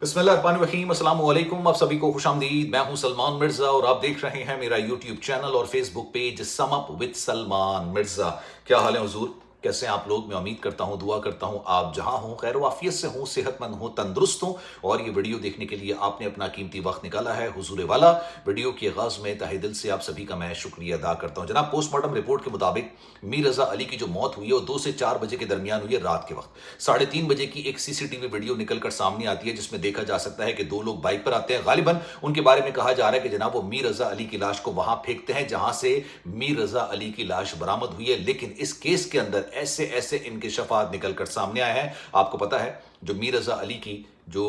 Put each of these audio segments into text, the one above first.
بسم اللہ الرحمن الرحیم، السلام علیکم، آپ سبھی کو خوش آمدید۔ میں ہوں سلمان مرزا اور آپ دیکھ رہے ہیں میرا یوٹیوب چینل اور Facebook page sum up with Salman Mirza. کیا حال ہے حضور؟ کیسے ہیں آپ لوگ؟ میں امید کرتا ہوں، دعا کرتا ہوں آپ جہاں ہوں خیر و عافیت سے ہوں، صحت مند ہوں، تندرست ہوں، اور یہ ویڈیو دیکھنے کے لیے آپ نے اپنا قیمتی وقت نکالا ہے حضور والا۔ ویڈیو کے آغاز میں تہہ دل سے آپ سبھی کا میں شکریہ ادا کرتا ہوں۔ جناب، پوسٹ مارٹم رپورٹ کے مطابق میر رضا علی کی جو موت ہوئی ہے وہ 2 سے 4 بجے کے درمیان ہوئی ہے رات کے وقت۔ 3:30 بجے کی ایک CCTV ویڈیو نکل کر سامنے آتی ہے جس میں دیکھا جا سکتا ہے کہ 2 لوگ بائک پر آتے ہیں۔ غالباً ان کے بارے میں کہا جا رہا ہے کہ جناب وہ میر رضا علی کی لاش کو وہاں پھینکتے ہیں جہاں سے میر رضا علی کی لاش برآمد ہوئی ہے، لیکن اس کیس کے اندر ایسے انکشافات نکل کر سامنے آئے ہیں۔ آپ کو پتا ہے جو میر رضا علی کی جو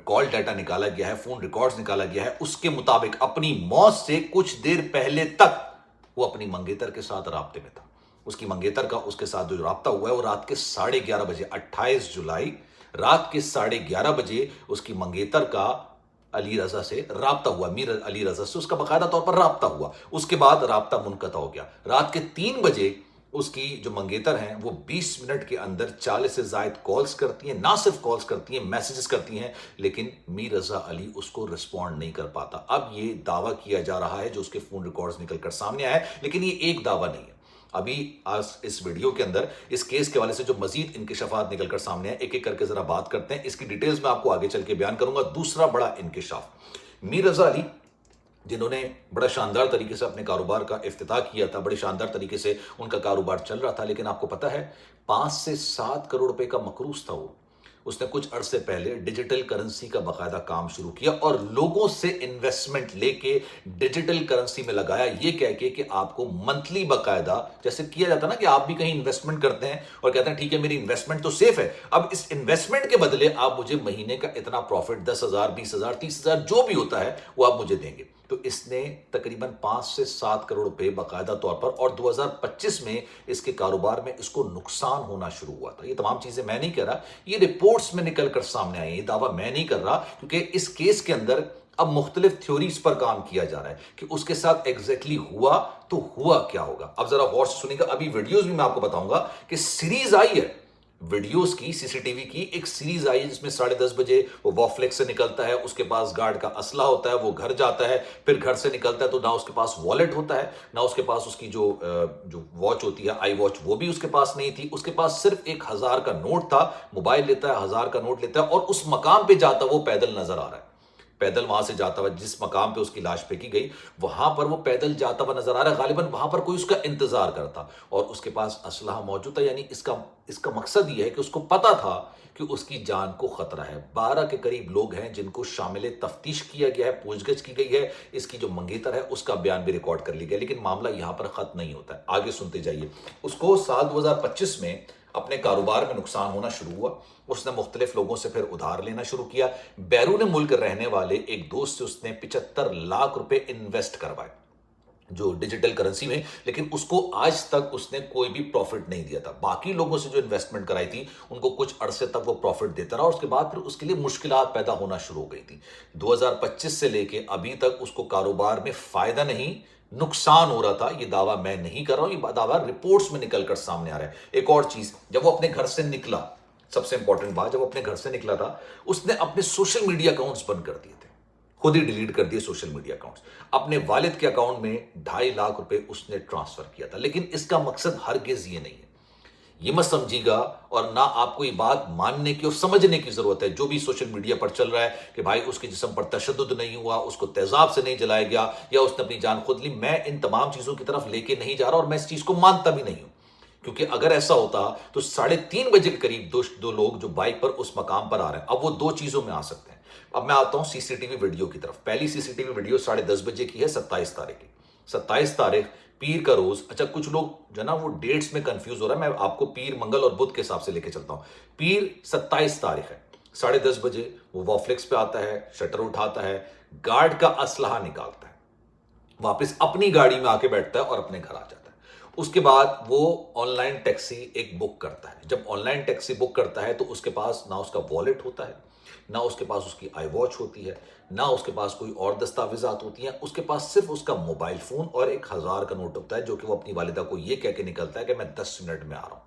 کال ڈیٹا نکالا گیا ہے، فون ریکارڈز نکالا گیا ہے، اس کے مطابق اپنی موت سے کچھ دیر پہلے تک وہ اپنی منگیتر کے ساتھ رابطے میں تھا۔ اس کی منگیتر کا اس کے ساتھ جو رابطہ ہوا ہے وہ رات کے 11:30 بجے 28 جولائی رات کے 11:30 بجے اس کی منگیتر کا علی رضا سے رابطہ ہوا، میر علی رضا سے اس کا باقاعدہ طور پر رابطہ ہوا۔ اس کے بعد رابطہ منقطع ہو گیا۔ رات کے 3 بجے اس کی جو منگیتر ہیں وہ 20 منٹ کے اندر 40 سے زائد کالز کرتی ہیں، نہ صرف کالز کرتی ہیں، میسیجز کرتی ہیں، لیکن میر رضا علی اس کو رسپونڈ نہیں کر پاتا۔ اب یہ دعویٰ کیا جا رہا ہے جو اس کے فون ریکارڈز نکل کر سامنے آیا ہے، لیکن یہ ایک دعویٰ نہیں ہے۔ ابھی آج اس ویڈیو کے اندر اس کیس کے حوالے سے جو مزید انکشافات نکل کر سامنے ہیں، ایک ایک کر کے ذرا بات کرتے ہیں۔ اس کی ڈیٹیلز میں آپ کو آگے چل کے بیان کروں گا۔ دوسرا بڑا انکشاف، میر رضا علی جنہوں نے بڑا شاندار طریقے سے اپنے کاروبار کا افتتاح کیا تھا، بڑے شاندار طریقے سے ان کا کاروبار چل رہا تھا، لیکن آپ کو پتہ ہے 5 سے 7 کروڑ روپے کا مقروض تھا وہ۔ اس نے کچھ عرصے پہلے ڈیجیٹل کرنسی کا باقاعدہ کام شروع کیا اور لوگوں سے انویسٹمنٹ لے کے ڈیجیٹل کرنسی میں لگایا، یہ کہہ کے کہ آپ کو منتھلی باقاعدہ جیسے کیا جاتا نا کہ آپ بھی کہیں انویسٹمنٹ کرتے ہیں اور کہتے ہیں ٹھیک ہے میری انویسٹمنٹ تو سیف ہے، اب اس انویسٹمنٹ کے بدلے آپ مجھے مہینے کا اتنا پروفٹ 10,000 20,000 30,000 جو بھی ہوتا ہے وہ آپ مجھے دیں گے۔ تو اس نے تقریباً 5 سے 7 کروڑ روپے باقاعدہ طور پر، اور 2025 میں اس کے کاروبار میں اس کو نقصان ہونا شروع ہوا تھا۔ یہ تمام چیزیں میں نہیں کہہ رہا، یہ رپورٹس میں نکل کر سامنے آئی ہیں، یہ دعویٰ میں نہیں کر رہا، کیونکہ اس کیس کے اندر اب مختلف تھیوریز پر کام کیا جا رہا ہے کہ اس کے ساتھ ایگزیکٹلی ہوا تو ہوا کیا ہوگا۔ اب ذرا غور سے سنیے گا، ابھی ویڈیوز بھی میں آپ کو بتاؤں گا کہ سیریز آئی ہے ویڈیوز کی، CCTV کی ایک سیریز آئی ہے جس میں 10:30 بجے وہ وافلیکس سے نکلتا ہے، اس کے پاس گارڈ کا اسلحہ ہوتا ہے، وہ گھر جاتا ہے، پھر گھر سے نکلتا ہے تو نہ اس کے پاس والیٹ ہوتا ہے، نہ اس کے پاس اس کی جو واچ ہوتی ہے آئی واچ، وہ بھی اس کے پاس نہیں تھی، اس کے پاس صرف ایک 1000 کا نوٹ تھا، موبائل لیتا ہے 1000 کا نوٹ لیتا ہے اور اس مقام پہ جاتا وہ پیدل نظر آ رہا ہے، پیدل وہاں سے جاتا ہوا جس مقام پہ اس کی لاش پھینکی گئی وہاں پر وہ پیدل جاتا ہوا نظر آ رہا ہے، غالباً وہاں پر کوئی اس کا انتظار کرتا اور اس کے پاس اسلحہ موجود تھا، یعنی اس کا مقصد یہ ہے کہ اس کو پتا تھا کہ اس کی جان کو خطرہ ہے۔ 12 کے قریب لوگ ہیں جن کو شامل تفتیش کیا گیا ہے، پوچھ گچھ کی گئی ہے، اس کی جو منگیتر ہے اس کا بیان بھی ریکارڈ کر لیا گیا، لیکن معاملہ یہاں پر ختم نہیں ہوتا ہے، آگے سنتے جائیے۔ اس کو سال 2025 میں اپنے کاروبار میں نقصان ہونا شروع ہوا، اس نے مختلف لوگوں سے پھر ادھار لینا شروع کیا، بیرون ملک رہنے والے ایک دوست سے اس نے 75 لاکھ روپے انویسٹ کروائے جو ڈیجیٹل کرنسی میں، لیکن اس کو آج تک اس نے کوئی بھی پروفٹ نہیں دیا تھا۔ باقی لوگوں سے جو انویسٹمنٹ کرائی تھی ان کو کچھ عرصے تک وہ پروفٹ دیتا رہا اور اس کے بعد پھر اس کے لیے مشکلات پیدا ہونا شروع ہو گئی تھی۔ 2025 سے لے کے ابھی تک اس کو کاروبار میں فائدہ نہیں نقصان ہو رہا تھا۔ یہ دعویٰ میں نہیں کر رہا ہوں، یہ دعویٰ رپورٹس میں نکل کر سامنے آ رہا ہے۔ ایک اور چیز، جب وہ اپنے گھر سے نکلا، سب سے امپورٹنٹ بات، جب وہ اپنے گھر سے نکلا تھا اس نے اپنے سوشل میڈیا اکاؤنٹس بند کر دیے تھے، خود ہی ڈیلیٹ کر دیے سوشل میڈیا اکاؤنٹس۔ اپنے والد کے اکاؤنٹ میں 2.5 لاکھ روپے اس نے ٹرانسفر کیا تھا، لیکن اس کا مقصد ہرگز یہ نہیں ہے، یہ مت سمجھیے گا اور نہ آپ کو یہ بات ماننے کی اور سمجھنے کی ضرورت ہے جو بھی سوشل میڈیا پر چل رہا ہے کہ بھائی اس کے جسم پر تشدد نہیں ہوا، اس کو تیزاب سے نہیں جلایا گیا یا اس نے اپنی جان خود لی۔ میں ان تمام چیزوں کی طرف لے کے نہیں جا رہا اور میں اس چیز کو مانتا بھی نہیں ہوں، کیونکہ اگر ایسا ہوتا تو 3:30 بجے کے قریب دو لوگ جو بائک پر اس مقام پر آ رہے ہیں، اب وہ 2 چیزوں میں آ سکتے ہیں۔ اب میں آتا ہوں CCTV ویڈیو کی طرف۔ پہلی CCTV ویڈیو 10:30 بجے کی ہے، 27 تاریخ کی، 27 تاریخ پیر کا روز۔ اچھا کچھ لوگ جو نا وہ ڈیٹس میں کنفیوز ہو رہا ہے، میں آپ کو پیر منگل اور بدھ کے حساب سے لے کے چلتا ہوں۔ پیر 27 تاریخ ہے، 10:30 بجے وہ وافلیکس پہ آتا ہے، شٹر اٹھاتا ہے، گارڈ کا اسلحہ نکالتا ہے، واپس اپنی گاڑی میں آ کے بیٹھتا ہے اور اپنے گھر آ جاتا ہے۔ اس کے بعد وہ آن لائن ٹیکسی ایک بک کرتا ہے۔ جب آن لائن ٹیکسی بک کرتا ہے تو اس کے پاس نہ اس کا والیٹ ہوتا ہے، نہ اس کے پاس اس کی آئی واچ ہوتی ہے، نہ اس کے پاس کوئی اور دستاویزات ہوتی ہیں، اس کے پاس صرف اس کا موبائل فون اور ایک 1000 کا نوٹ ہوتا ہے جو کہ وہ اپنی والدہ کو یہ کہہ کے نکلتا ہے کہ میں 10 منٹ میں آ رہا ہوں۔